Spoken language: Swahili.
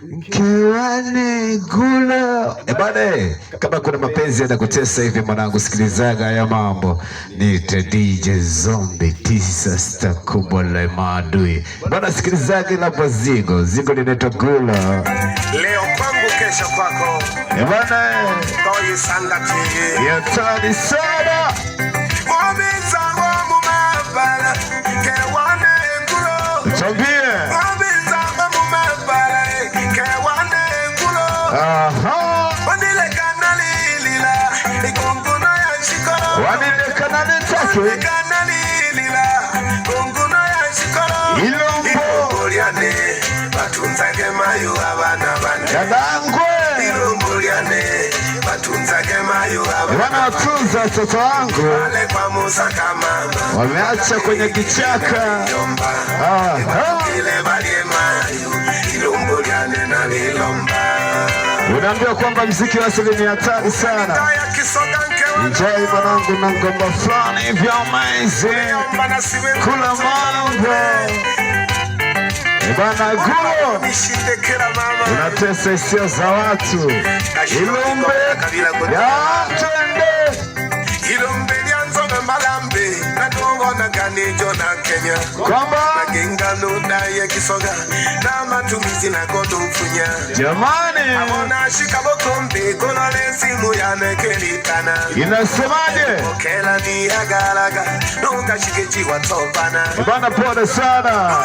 Mkewane gula. Bade, kama kuna mapenzi yanakutesa hivi mwanangu, sikilizaga haya mambo. Ni DJ Zombie tisa sta kubwa la maadui. Bwana sikilizaga la Zigo. Zigo linaitwa gula. Leo kwangu kesho kwako. Bwana Toi sangati. Ya tani sana. Mobiza wa mumabala. Kewane gulo. Chambie. Mobiza wa mumabala. Kewane gulo. Aha. Wanile kanali lila. Ikunguno ya shikoro. Wanile kanali take. Wanile kanali lila. Ikunguno ya shikoro. Ilombo. Iliane. Batunzage mayu abana bane. Yadangwe. Ilombuliane. Batunzage mayu abana. Wanatunza watoto wangu. Wale kwa Musa kama. Wameacha kwenye kichaka. Aha. Ile balie mayu. Ilombuliane na lilomba. Unaambiwa kwamba mziki wa asili ni hatari sana. Enjoy mwanangu na ngomba fulani hivi amazing. Kula mambo. Bana gulo. Unatesa hisia za watu. Ilombe. Ya twende. Ilombe lianzo na malambe. Nadongo na ganijo na Kenya. Kwamba. Nagenga nuda ya kisoga. Na matumizi na koto mfunya. Jamani. Amona shikaboko mbe. Kono lensimu ya nekelitana. Inasemaje? Okela ni agalaga. Nunga shikeji watopana. Bana pole sana.